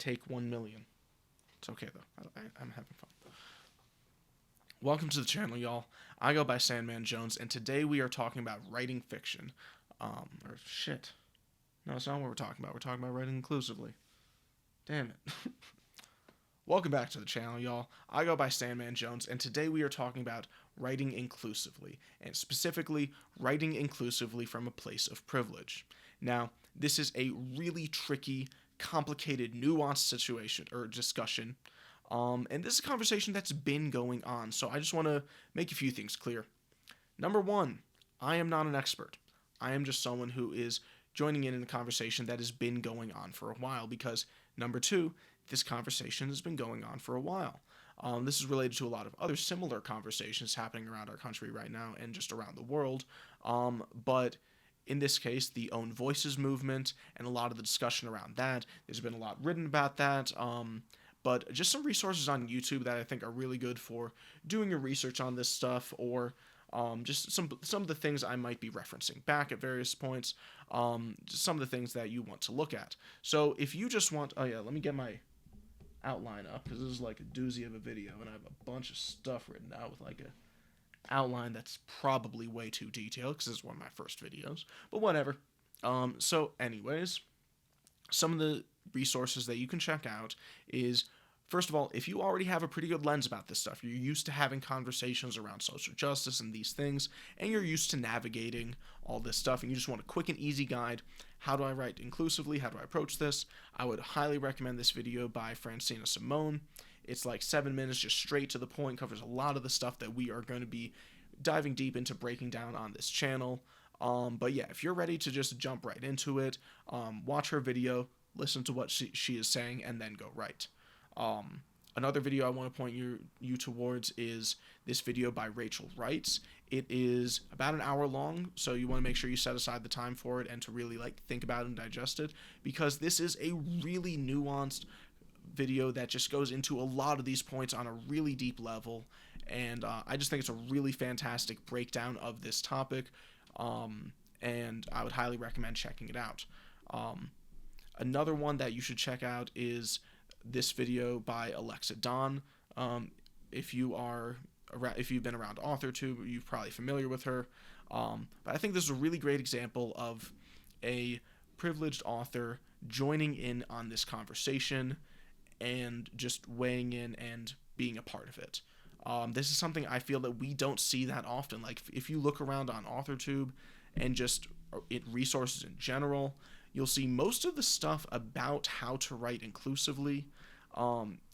Take 1 million. It's okay, though. I'm having fun. Welcome to the channel, y'all. I go by Sandman Jones, and today we are talking about writing fiction. Or shit. No, it's not what we're talking about. We're talking about writing inclusively. Damn it. Welcome back to the channel, y'all. I go by Sandman Jones, and today we are talking about writing inclusively, and specifically, writing inclusively from a place of privilege. Now, this is a really tricky, complicated, nuanced situation, or discussion, and this is a conversation that's been going on, so I just want to make a few things clear. Number one, I am not an expert. I am just someone who is joining in a conversation that has been going on for a while, because number two, this conversation has been going on for a while. This is related to a lot of other similar conversations happening around our country right now and just around the world. But in this case, the Own Voices movement and a lot of the discussion around that, there's been a lot written about that. But just some resources on YouTube that I think are really good for doing your research on this stuff, or just some of the things I might be referencing back at various points, just some of the things that you want to look at. So if you just want, oh yeah, let me get my outline up, because this is like a doozy of a video, and I have a bunch of stuff written out with like a outline that's probably way too detailed, because this is one of my first videos, but whatever. So anyways, some of the resources that you can check out is, first of all, if you already have a pretty good lens about this stuff, you're used to having conversations around social justice and these things, and you're used to navigating all this stuff, and you just want a quick and easy guide, how do I write inclusively, how do I approach this, I would highly recommend this video by Francina Simone. It's like 7 minutes, just straight to the point, covers a lot of the stuff that we are going to be diving deep into breaking down on this channel. But yeah, if you're ready to just jump right into it, watch her video, listen to what she is saying, and then go write. Another video I want to point you towards is this video by Rachel Writes. It is about an hour long, so you want to make sure you set aside the time for it and to really like think about it and digest it, because this is a really nuanced video that just goes into a lot of these points on a really deep level, and I just think it's a really fantastic breakdown of this topic, and I would highly recommend checking it out. Another one that you should check out is this video by Alexa Dawn. If you've been around AuthorTube, you're probably familiar with her. But I think this is a really great example of a privileged author joining in on this conversation and just weighing in and being a part of it. This is something I feel that we don't see that often. Like, if you look around on AuthorTube and just resources in general, you'll see most of the stuff about how to write inclusively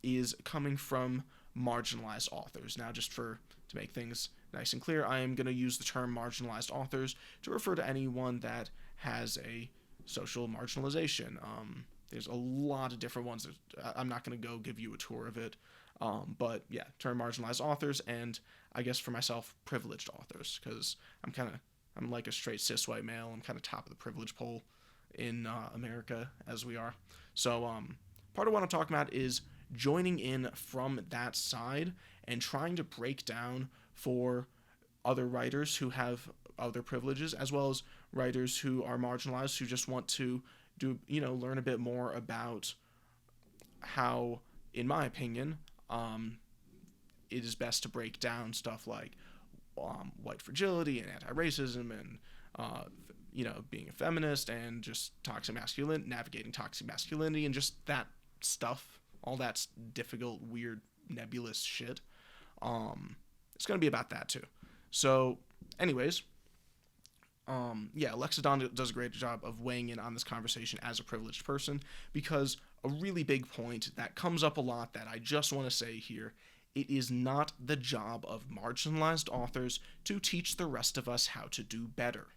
is coming from marginalized authors. Now, just to make things nice and clear, I am going to use the term marginalized authors to refer to anyone that has a social marginalization. There's a lot of different ones. I'm not going to go give you a tour of it. But yeah, term marginalized authors, and I guess for myself, privileged authors, because I'm like a straight cis white male. I'm kind of top of the privilege pole in America, as we are. So part of what I'm talking about is joining in from that side and trying to break down for other writers who have other privileges, as well as writers who are marginalized, who just want to learn a bit more about how, in my opinion, it is best to break down stuff like white fragility and anti-racism and being a feminist and just navigating toxic masculinity and just that stuff, all that difficult, weird, nebulous shit. It's going to be about that too. So anyways, Alexa Dawn does a great job of weighing in on this conversation as a privileged person, because a really big point that comes up a lot that I just want to say here: it is not the job of marginalized authors to teach the rest of us how to do better.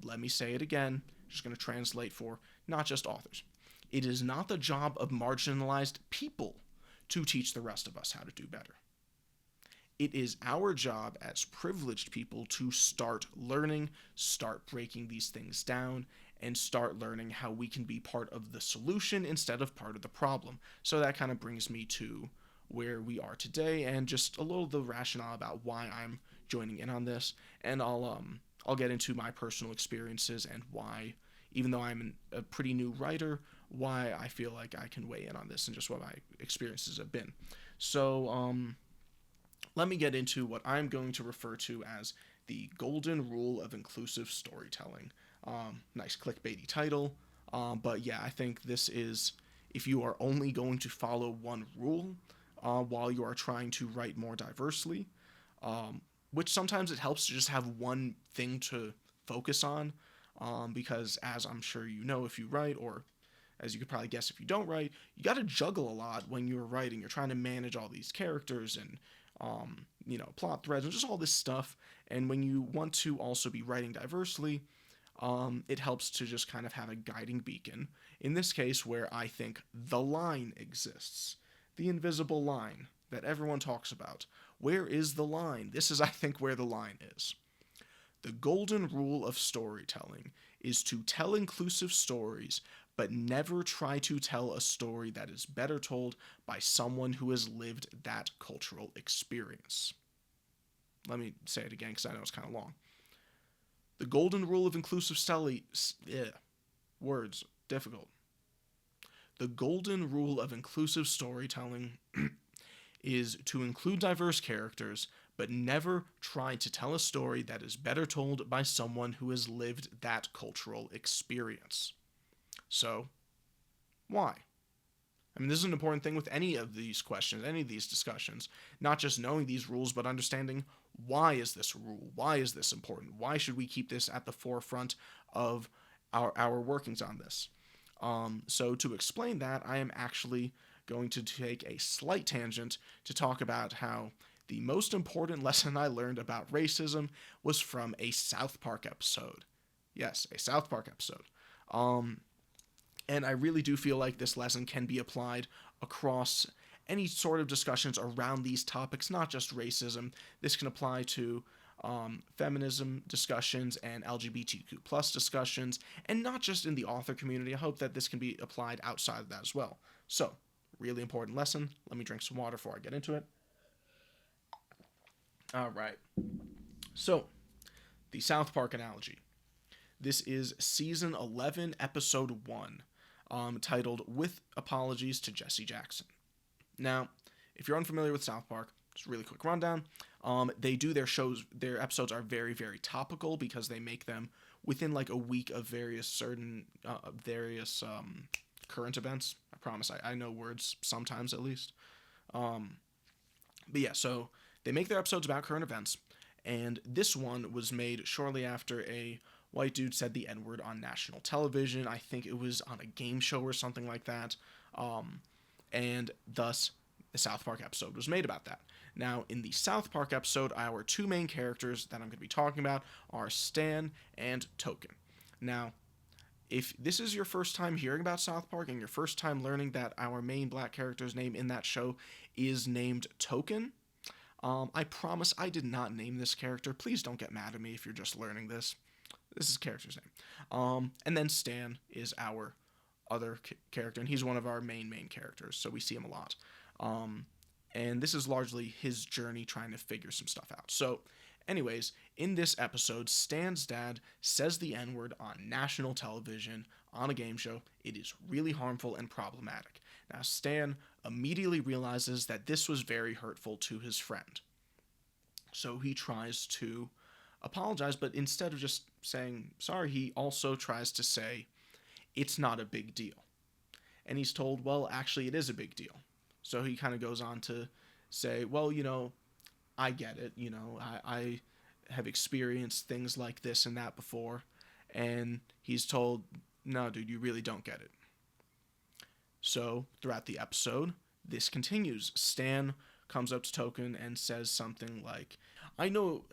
Let me say it again, just going to translate for not just authors. It is not the job of marginalized people to teach the rest of us how to do better. It is our job as privileged people to start learning, start breaking these things down, and start learning how we can be part of the solution instead of part of the problem. So that kind of brings me to where we are today, and just a little of the rationale about why I'm joining in on this, and I'll get into my personal experiences and why, even though I'm a pretty new writer, why I feel like I can weigh in on this and just what my experiences have been. So, let me get into what I'm going to refer to as the golden rule of inclusive storytelling. Nice clickbaity title, but yeah, I think this is if you are only going to follow one rule while you are trying to write more diversely, which sometimes it helps to just have one thing to focus on, because as I'm sure you know if you write, or as you could probably guess if you don't write, you got to juggle a lot when you're writing. You're trying to manage all these characters and plot threads and just all this stuff. And when you want to also be writing diversely, it helps to just kind of have a guiding beacon. In this case, where I think the line exists, the invisible line that everyone talks about. Where is the line? This is, I think, where the line is. The golden rule of storytelling is to tell inclusive stories, but never try to tell a story that is better told by someone who has lived that cultural experience. Let me say it again because I know it's kind of long. The golden rule of inclusive words, difficult. The golden rule of inclusive storytelling is to include diverse characters, but never try to tell a story that is better told by someone who has lived that cultural experience. So, why? I mean, this is an important thing with any of these questions, any of these discussions. Not just knowing these rules, but understanding why is this a rule? Why is this important? Why should we keep this at the forefront of our workings on this? So to explain that, I am actually going to take a slight tangent to talk about how the most important lesson I learned about racism was from a South Park episode. Yes, a South Park episode. And I really do feel like this lesson can be applied across any sort of discussions around these topics, not just racism. This can apply to feminism discussions and LGBTQ plus discussions, and not just in the author community. I hope that this can be applied outside of that as well. So, really important lesson. Let me drink some water before I get into it. All right. So, the South Park analogy. This is season 11, episode 1, titled With Apologies to Jesse Jackson. Now, if you're unfamiliar with South Park, just a really quick rundown. They do their shows, their episodes are very, very topical because they make them within like a week of various current events. I promise I know words sometimes at least. But yeah, so they make their episodes about current events, and this one was made shortly after a white dude said the N-word on national television. I think it was on a game show or something like that. And thus, the South Park episode was made about that. Now, in the South Park episode, our two main characters that I'm going to be talking about are Stan and Token. Now, if this is your first time hearing about South Park and your first time learning that our main black character's name in that show is named Token, I promise I did not name this character. Please don't get mad at me if you're just learning this. This is the character's name. And then Stan is our other character, and he's one of our main characters, so we see him a lot. And this is largely his journey trying to figure some stuff out. So, anyways, in this episode, Stan's dad says the N-word on national television on a game show. It is really harmful and problematic. Now, Stan immediately realizes that this was very hurtful to his friend. So he tries to apologize, but instead of just saying sorry, he also tries to say it's not a big deal. And he's told, well, actually, it is a big deal. So he kind of goes on to say, well, I get it. I have experienced things like this and that before. And he's told, no, dude, you really don't get it. So throughout the episode, this continues. Stan comes up to Token and says something like, I know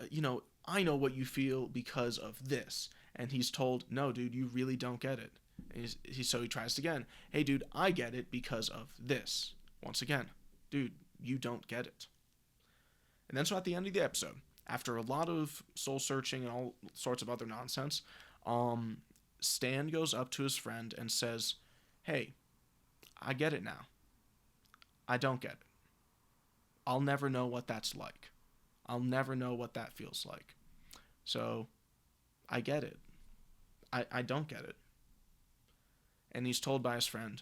what you feel because of this. And he's told, no, dude, you really don't get it. So he tries again. Hey, dude, I get it because of this. Once again, dude, you don't get it. And then so at the end of the episode, after a lot of soul searching and all sorts of other nonsense, Stan goes up to his friend and says, hey, I get it now. I don't get it. I'll never know what that's like. I'll never know what that feels like. So, I get it. I don't get it. and he's told by his friend,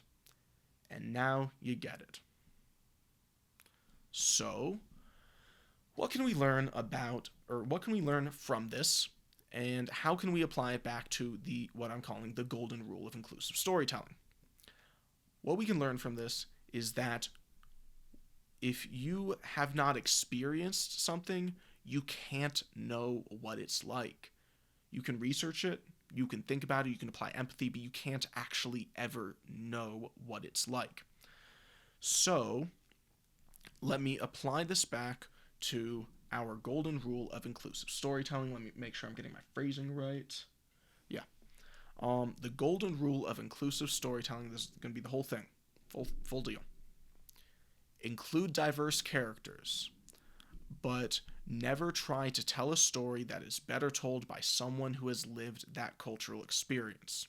and now you get it. So, what can we learn about, or what can we learn from this, and how can we apply it back to the what I'm calling the golden rule of inclusive storytelling? What we can learn from this is that if you have not experienced something, you can't know what it's like. You can research it, you can think about it, you can apply empathy, but you can't actually ever know what it's like. So, let me apply this back to our golden rule of inclusive storytelling. Let me make sure I'm getting my phrasing right. Yeah. The golden rule of inclusive storytelling, this is going to be the whole thing. Full deal. Include diverse characters, but never try to tell a story that is better told by someone who has lived that cultural experience.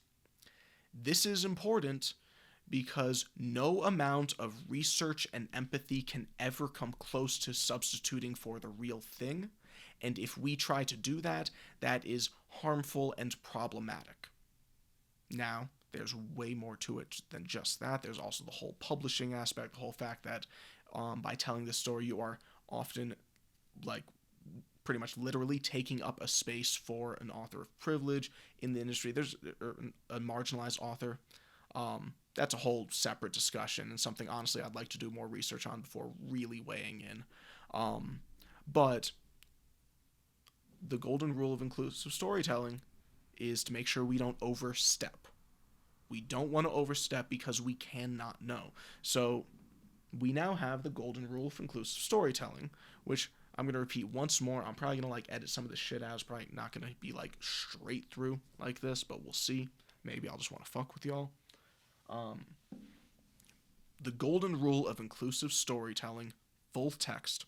This is important because no amount of research and empathy can ever come close to substituting for the real thing, and if we try to do that, that is harmful and problematic. Now, there's way more to it than just that. There's also the whole publishing aspect, the whole fact that by telling this story, you are often like pretty much literally taking up a space for an author of privilege in the industry. There's a marginalized author. That's a whole separate discussion and something honestly I'd like to do more research on before really weighing in. But the golden rule of inclusive storytelling is to make sure we don't overstep. We don't want to overstep because we cannot know. So we now have the golden rule of inclusive storytelling, which I'm going to repeat once more. I'm probably going to edit some of this shit out. It's probably not going to be straight through like this, but we'll see. Maybe I'll just want to fuck with y'all. The golden rule of inclusive storytelling, full text.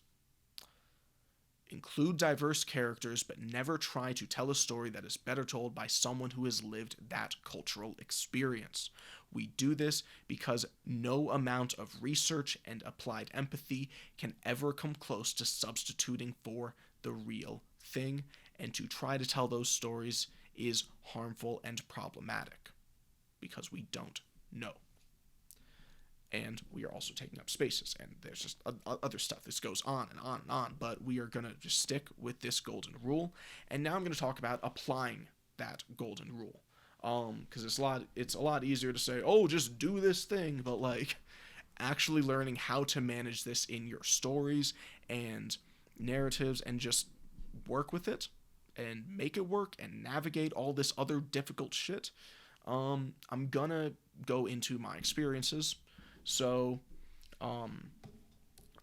Include diverse characters, but never try to tell a story that is better told by someone who has lived that cultural experience. We do this because no amount of research and applied empathy can ever come close to substituting for the real thing, and to try to tell those stories is harmful and problematic because we don't know. And we are also taking up spaces, and there's just other stuff. This goes on and on and on, but we are going to just stick with this golden rule. And now I'm going to talk about applying that golden rule, because it's a lot easier to say, oh, just do this thing, but actually learning how to manage this in your stories and narratives and just work with it and make it work and navigate all this other difficult shit. I'm gonna go into my experiences. So,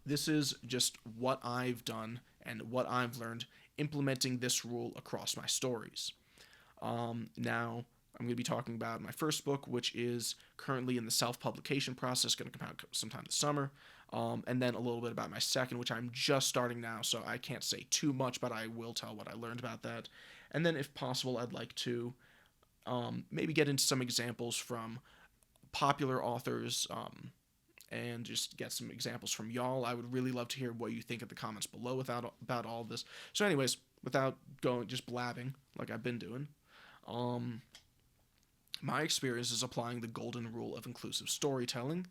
this is just what I've done and what I've learned implementing this rule across my stories. Now, I'm going to be talking about my first book, which is currently in the self-publication process, going to come out sometime this summer. And then a little bit about my second, which I'm just starting now, so I can't say too much, but I will tell what I learned about that. And then, if possible, I'd like to maybe get into some examples from popular authors, and just get some examples from y'all. I would really love to hear what you think in the comments below about all this. So anyways, without going just blabbing like I've been doing, my experience is applying the golden rule of inclusive storytelling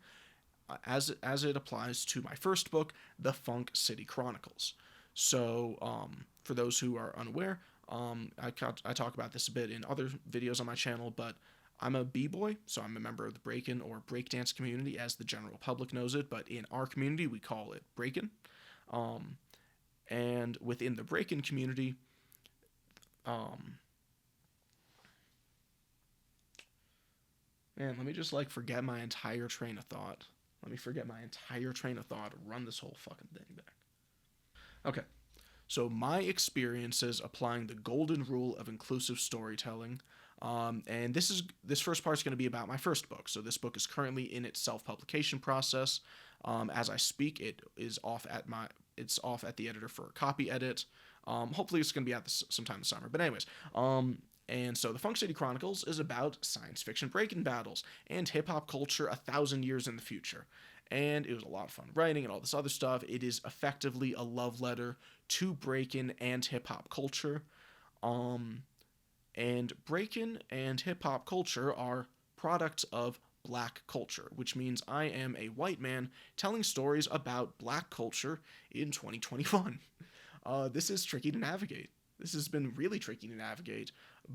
as it applies to my first book, The Funk City Chronicles. So for those who are unaware, I talk about this a bit in other videos on my channel, but I'm a b-boy, so I'm a member of the breakin' or breakdance community, as the general public knows it, but in our community, we call it breakin'. And within the breakin' community, man, let me just forget my entire train of thought. Let me forget my entire train of thought, run this whole fucking thing back. Okay, so my experiences applying the golden rule of inclusive storytelling. And this first part is going to be about my first book. So this book is currently in its self-publication process. As I speak, it's off at the editor for a copy edit. Hopefully it's going to be out sometime this summer. But anyways, and so the Funk City Chronicles is about science fiction break-in battles and hip-hop culture 1,000 years in the future. And it was a lot of fun writing and all this other stuff. It is effectively a love letter to break-in and hip-hop culture. And break-in and hip-hop culture are product of black culture, which means I am a white man telling stories about black culture in 2021. This is tricky to navigate. This has been really tricky to navigate,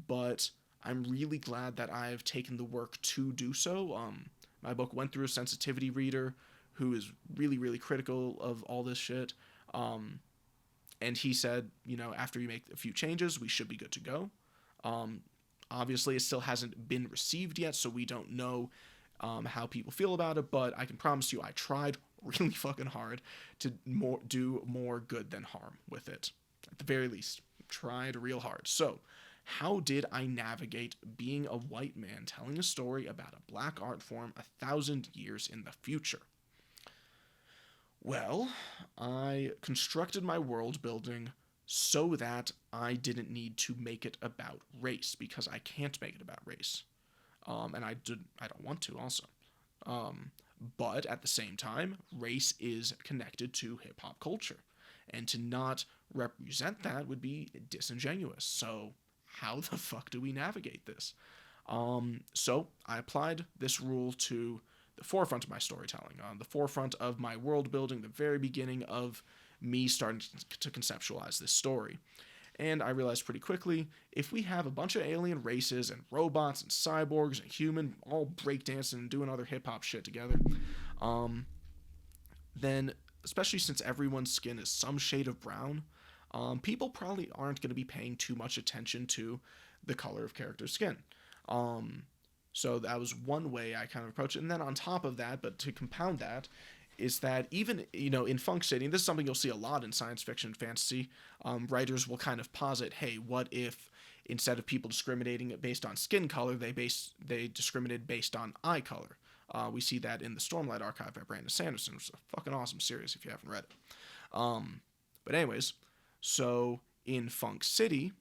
but I'm really glad that I've taken the work to do so. My book went through a sensitivity reader who is really, really critical of all this shit. And he said, after you make a few changes, we should be good to go. Obviously, it still hasn't been received yet, so we don't know how people feel about it, but I can promise you I tried really fucking hard to do more good than harm with it. At the very least, tried real hard. So, how did I navigate being a white man telling a story about a black art form 1,000 years in the future? Well, I constructed my world building so that I didn't need to make it about race, because I can't make it about race. And I don't want to also. But at the same time, race is connected to hip hop culture. And to not represent that would be disingenuous. So how the fuck do we navigate this? So I applied this rule to the forefront of my storytelling, the forefront of my world building, the very beginning of me starting to conceptualize this story. And I realized pretty quickly, if we have a bunch of alien races and robots and cyborgs and human all breakdancing and doing other hip-hop shit together, then, especially since everyone's skin is some shade of brown, people probably aren't going to be paying too much attention to the color of character's skin. So that was one way I kind of approached it. And then on top of that, but to compound that, is that even, in Funk City, and this is something you'll see a lot in science fiction and fantasy, writers will kind of posit, hey, what if instead of people discriminating based on skin color, they discriminated based on eye color? We see that in the Stormlight Archive by Brandon Sanderson, which is a fucking awesome series if you haven't read it. But anyways, so in Funk City,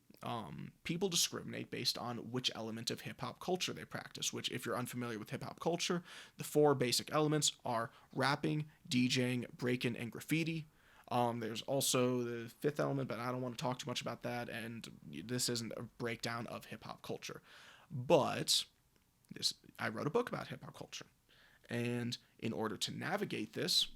people discriminate based on which element of hip-hop culture they practice, which, if you're unfamiliar with hip-hop culture, the 4 basic elements are rapping, DJing, breaking, and graffiti. There's also the 5th element, but I don't want to talk too much about that, and this isn't a breakdown of hip-hop culture. But I wrote a book about hip-hop culture, and in order to navigate this,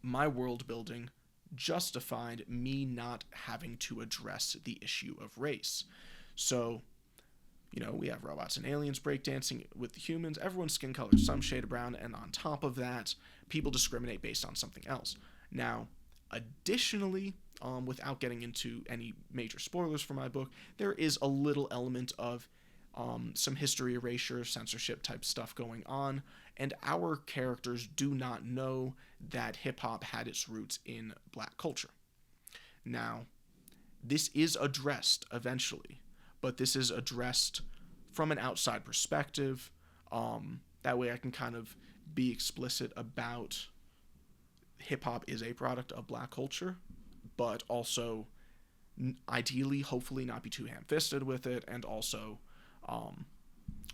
my world building justified me not having to address the issue of race. So, we have robots and aliens breakdancing with the humans, everyone's skin color is some shade of brown, and on top of that, people discriminate based on something else. Now, additionally, without getting into any major spoilers for my book, there is a little element of some history erasure, censorship type stuff going on, and our characters do not know that hip-hop had its roots in black culture. Now, this is addressed eventually, but this is addressed from an outside perspective. That way I can kind of be explicit about hip-hop is a product of black culture, but also ideally, hopefully not be too ham-fisted with it, and also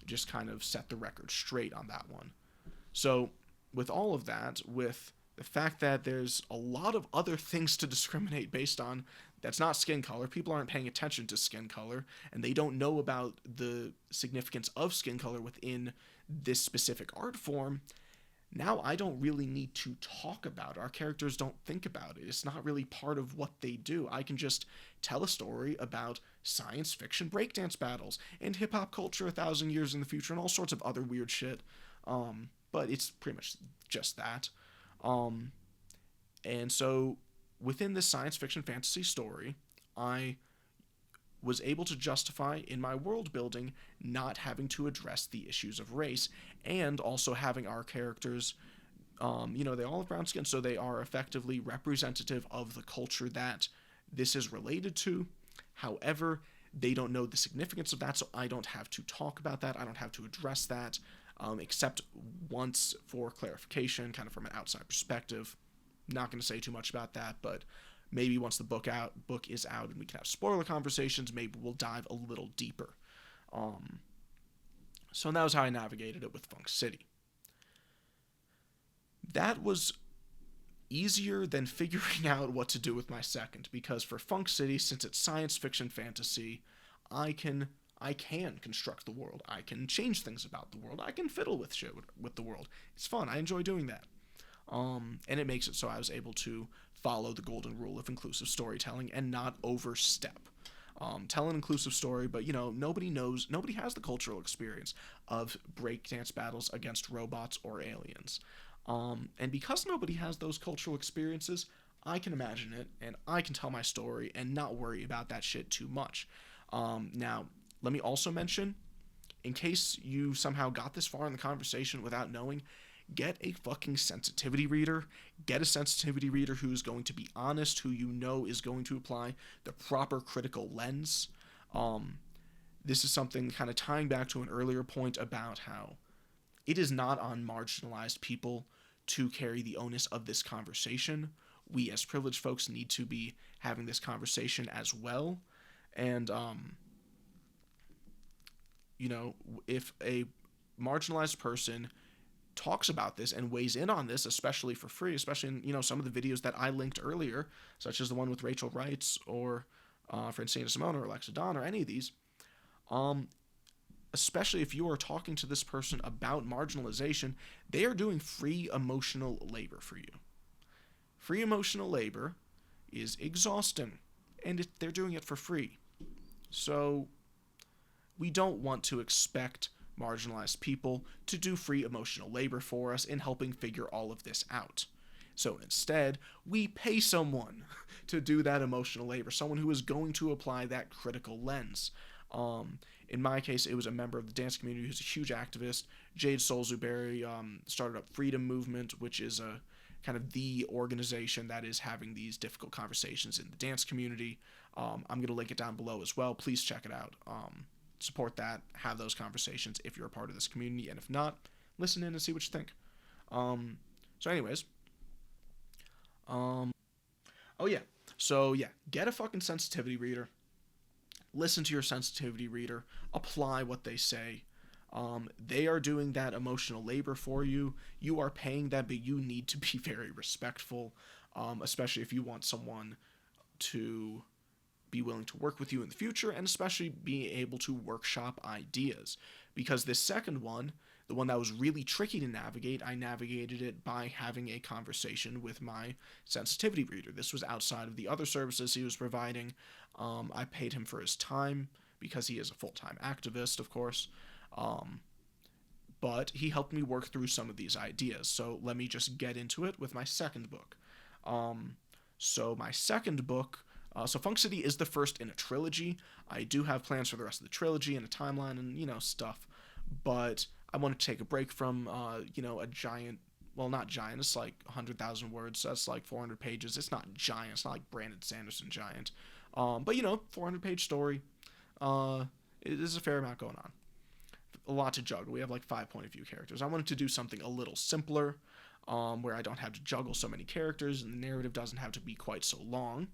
just kind of set the record straight on that one. So with all of that, with the fact that there's a lot of other things to discriminate based on that's not skin color, people aren't paying attention to skin color, and they don't know about the significance of skin color within this specific art form, now I don't really need to talk about it. Our characters don't think about it. It's not really part of what they do. I can just tell a story about science fiction breakdance battles and hip-hop culture 1,000 years in the future and all sorts of other weird shit. But it's pretty much just that. And so within this science fiction fantasy story, I was able to justify in my world building not having to address the issues of race, and also having our characters, they all have brown skin, so they are effectively representative of the culture that this is related to. However, they don't know the significance of that, so I don't have to talk about that. I don't have to address that, except once for clarification, kind of from an outside perspective. Not going to say too much about that, but maybe once the book is out and we can have spoiler conversations, maybe we'll dive a little deeper. So that was how I navigated it with Funk City. That was easier than figuring out what to do with my second, because for Funk City, since it's science fiction fantasy, I can I can construct the world. I can change things about the world. I can fiddle with shit with the world. It's fun. I enjoy doing that. And it makes it so I was able to follow the golden rule of inclusive storytelling and not overstep. Tell an inclusive story, but nobody has the cultural experience of breakdance battles against robots or aliens. And because nobody has those cultural experiences, I can imagine it and I can tell my story and not worry about that shit too much. Now, let me also mention, in case you somehow got this far in the conversation without knowing, get a fucking sensitivity reader. Get a sensitivity reader who's going to be honest, who you know is going to apply the proper critical lens. This is something kind of tying back to an earlier point about how it is not on marginalized people to carry the onus of this conversation. We as privileged folks need to be having this conversation as well. And, if a marginalized person talks about this and weighs in on this, especially for free, especially in, some of the videos that I linked earlier, such as the one with Rachel Wrights or Francina Simone or Alexa Don or any of these, especially if you are talking to this person about marginalization, they are doing free emotional labor for you. Free emotional labor is exhausting, and they're doing it for free. So we don't want to expect marginalized people to do free emotional labor for us in helping figure all of this out. So instead, we pay someone to do that emotional labor, someone who is going to apply that critical lens. In my case, it was a member of the dance community who's a huge activist. Jade Soul-Zuberi started up Freedom Movement, which is a kind of the organization that is having these difficult conversations in the dance community. I'm going to link it down below as well. Please check it out. Support that. Have those conversations if you're a part of this community. And if not, listen in and see what you think. Get a fucking sensitivity reader. Listen to your sensitivity reader. Apply what they say. They are doing that emotional labor for you. You are paying them, but you need to be very respectful, especially if you want someone to be willing to work with you in the future, and especially being able to workshop ideas. Because this second one, the one that was really tricky to navigate, I navigated it by having a conversation with my sensitivity reader. This was outside of the other services he was providing. I paid him for his time because he is a full-time activist, of course. But he helped me work through some of these ideas. So let me just get into it with my second book. So Funk City is the first in a trilogy. I do have plans for the rest of the trilogy and a timeline and, stuff. But I want to take a break from, a giant, well, not giant, it's like 100,000 words. So that's like 400 pages. It's not giant. It's not like Brandon Sanderson giant. But, 400-page story. It is a fair amount going on. A lot to juggle. We have like 5 point of view characters. I wanted to do something a little simpler, where I don't have to juggle so many characters and the narrative doesn't have to be quite so long.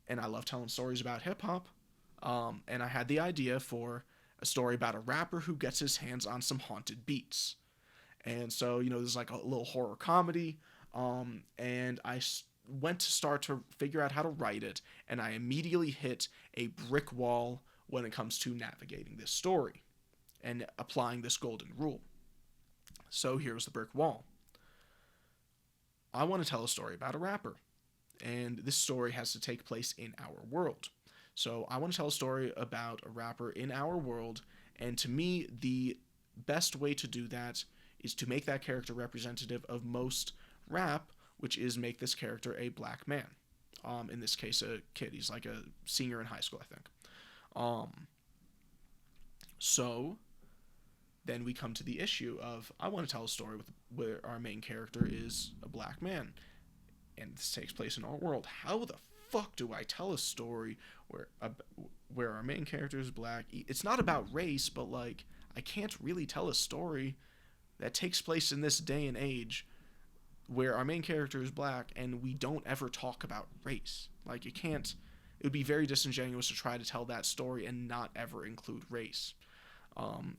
And I love telling stories about hip-hop. And I had the idea for a story about a rapper who gets his hands on some haunted beats. And so, there's like a little horror comedy. And I went to start to figure out how to write it. And I immediately hit a brick wall when it comes to navigating this story and applying this golden rule. So here's the brick wall. I want to tell a story about a rapper. And this story has to take place in our world. So I want to tell a story about a rapper in our world, and to me, the best way to do that is to make that character representative of most rap, which is make this character a black man. In this case, a kid. He's like a senior in high school, I think. So then we come to the issue of, I want to tell a story where our main character is a black man. And this takes place in our world. How the fuck do I tell a story where our main character is black? It's not about race, but like, I can't really tell a story that takes place in this day and age where our main character is black and we don't ever talk about race. Like, it would be very disingenuous to try to tell that story and not ever include race.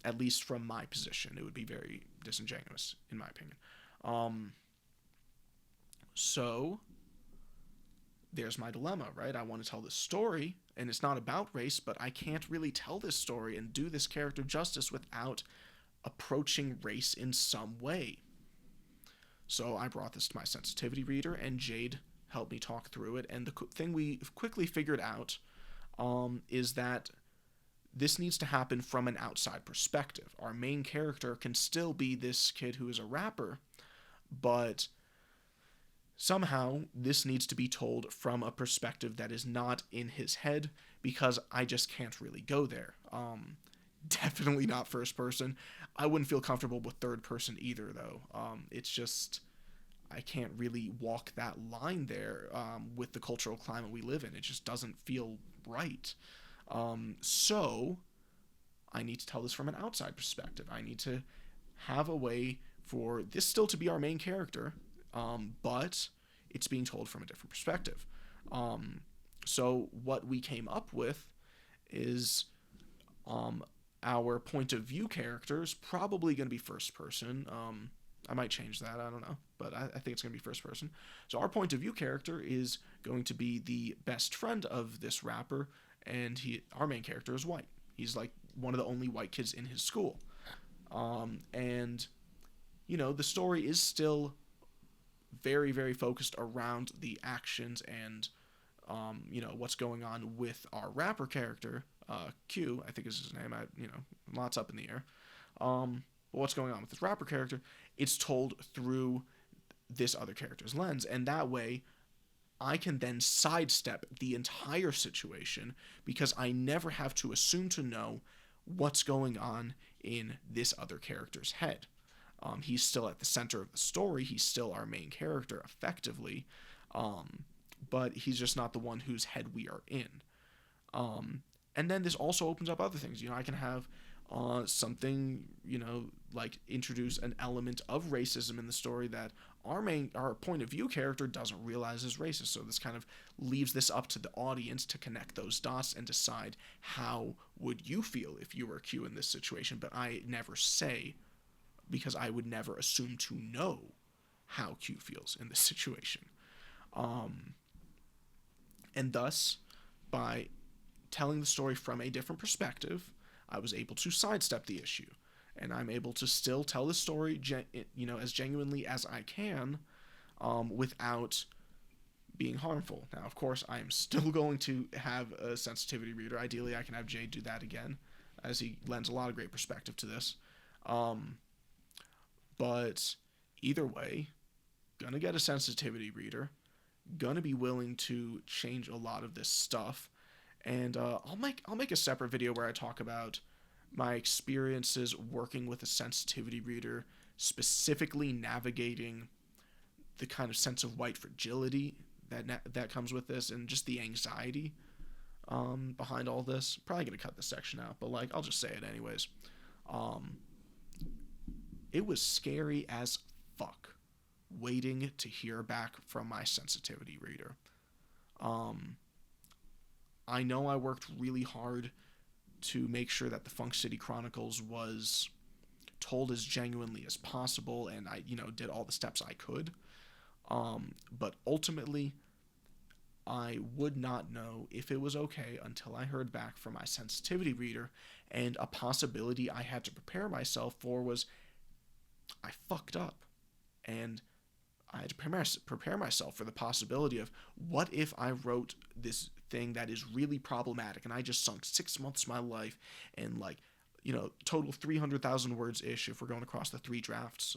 At least from my position, it would be very disingenuous, in my opinion. So there's my dilemma, right? I want to tell this story, and it's not about race, but I can't really tell this story and do this character justice without approaching race in some way. So I brought this to my sensitivity reader, and Jade helped me talk through it. And the thing we quickly figured out is that this needs to happen from an outside perspective. Our main character can still be this kid who is a rapper, but somehow this needs to be told from a perspective that is not in his head, because I just can't really go there. Definitely not first person. I wouldn't feel comfortable with third person either, though. It's just, I can't really walk that line there with the cultural climate we live in. It just doesn't feel right. So I need to tell this from an outside perspective. I need to have a way for this still to be our main character, but it's being told from a different perspective. So what we came up with is our point of view character is probably going to be first person. I might change that, I don't know, but I think it's going to be first person. So our point of view character is going to be the best friend of this rapper, and our main character is white. He's like one of the only white kids in his school. And, you know, the story is still very, very focused around the actions and, you know, what's going on with our rapper character, Q, I think is his name. Lots up in the air. But what's going on with this rapper character, it's told through this other character's lens. And that way, I can then sidestep the entire situation because I never have to assume to know what's going on in this other character's head. He's still at the center of the story. He's still our main character, effectively. But he's just not the one whose head we are in. And then this also opens up other things. You know, I can have something, you know, like introduce an element of racism in the story that our point of view character doesn't realize is racist. So this kind of leaves this up to the audience to connect those dots and decide how would you feel if you were Q in this situation. But I never say, because I would never assume to know how Q feels in this situation. And thus, by telling the story from a different perspective, I was able to sidestep the issue. And I'm able to still tell the story, as genuinely as I can, without being harmful. Now, of course, I am still going to have a sensitivity reader. Ideally, I can have Jade do that again, as he lends a lot of great perspective to this. But either way, gonna get a sensitivity reader, gonna be willing to change a lot of this stuff, and I'll make a separate video where I talk about my experiences working with a sensitivity reader, specifically navigating the kind of sense of white fragility that comes with this, and just the anxiety behind all this. Probably gonna cut this section out, but I'll just say it anyways. It was scary as fuck waiting to hear back from my sensitivity reader. I know I worked really hard to make sure that the Funk City Chronicles was told as genuinely as possible, and I, did all the steps I could. But ultimately, I would not know if it was okay until I heard back from my sensitivity reader, and a possibility I had to prepare myself for was I fucked up, and I had to prepare myself for the possibility of what if I wrote this thing that is really problematic and I just sunk 6 months of my life and total 300,000 words ish if we're going across the 3 drafts,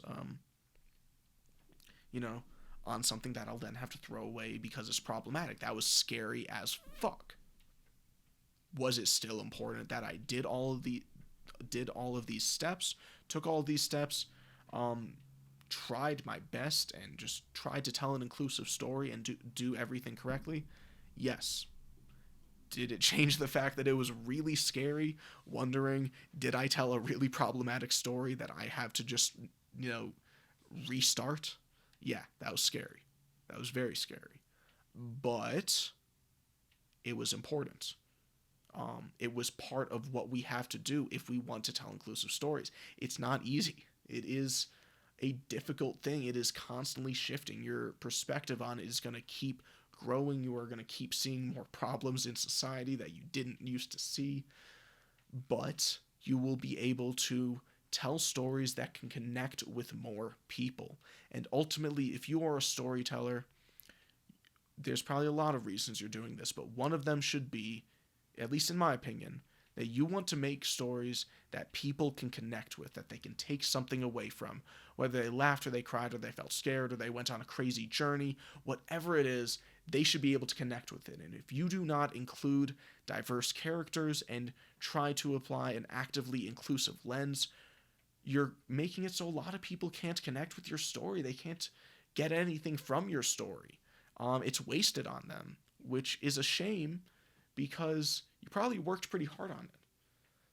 on something that I'll then have to throw away because it's problematic. That was scary as fuck. Was it still important that I did all of these steps, took all of these steps, tried my best and just tried to tell an inclusive story and do everything correctly? Yes. Did it change the fact that it was really scary, wondering, did I tell a really problematic story that I have to just, restart? Yeah, that was scary. That was very scary. But it was important. It was part of what we have to do if we want to tell inclusive stories. It's not easy. It is a difficult thing. It is constantly shifting. Your perspective on it is going to keep growing. You are going to keep seeing more problems in society that you didn't used to see. But you will be able to tell stories that can connect with more people. And ultimately, if you are a storyteller, there's probably a lot of reasons you're doing this, but one of them should be, at least in my opinion, that you want to make stories that people can connect with, that they can take something away from, whether they laughed or they cried or they felt scared or they went on a crazy journey, whatever it is, they should be able to connect with it. And if you do not include diverse characters and try to apply an actively inclusive lens, you're making it so a lot of people can't connect with your story. They can't get anything from your story. It's wasted on them, which is a shame because you probably worked pretty hard on it.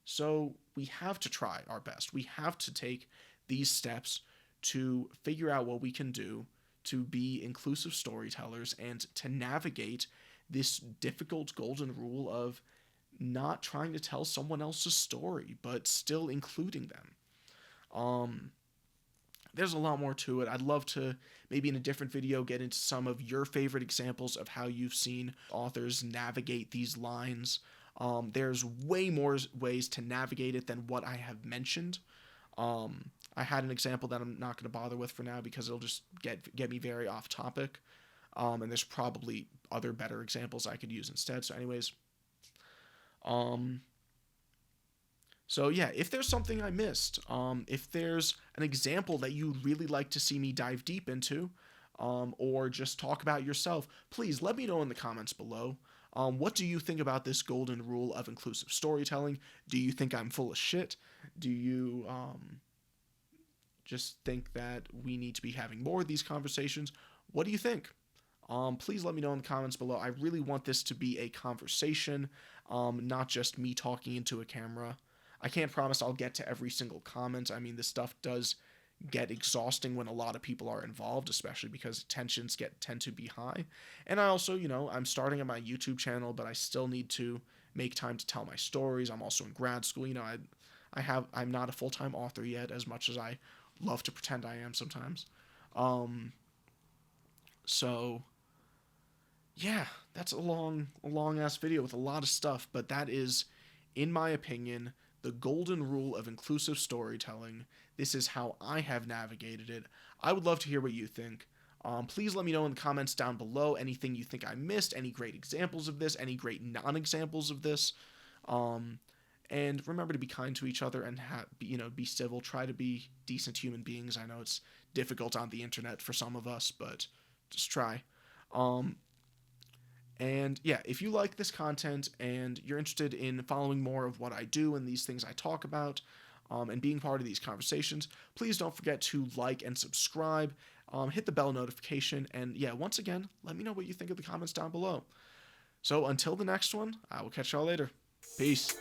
So we have to try our best. We have to take these steps to figure out what we can do to be inclusive storytellers and to navigate this difficult golden rule of not trying to tell someone else's story, but still including them. There's a lot more to it. I'd love to maybe in a different video get into some of your favorite examples of how you've seen authors navigate these lines. There's way more ways to navigate it than what I have mentioned. I had an example that I'm not going to bother with for now because it'll just get me very off topic. And there's probably other better examples I could use instead. So anyways, so yeah, if there's something I missed, if there's an example that you'd really like to see me dive deep into, or just talk about yourself, please let me know in the comments below. What do you think about this golden rule of inclusive storytelling? Do you think I'm full of shit? Do you just think that we need to be having more of these conversations? What do you think? Please let me know in the comments below. I really want this to be a conversation, not just me talking into a camera. I can't promise I'll get to every single comment. I mean, this stuff does get exhausting when a lot of people are involved, especially because tensions tend to be high. And I also, I'm starting on my YouTube channel, but I still need to make time to tell my stories. I'm also in grad school. I'm not a full-time author yet, as much as I love to pretend I am sometimes. So yeah, that's a long ass video with a lot of stuff, but that is, in my opinion, the golden rule of inclusive storytelling. This is how I have navigated it. I would love to hear what you think. Please let me know in the comments down below anything you think I missed, any great examples of this, any great non-examples of this. And remember to be kind to each other and be civil. Try to be decent human beings. I know it's difficult on the internet for some of us, but just try. And yeah, if you like this content and you're interested in following more of what I do and these things I talk about, and being part of these conversations, please don't forget to like and subscribe, hit the bell notification, and yeah, once again, let me know what you think of the comments down below. So until the next one, I will catch y'all later. Peace.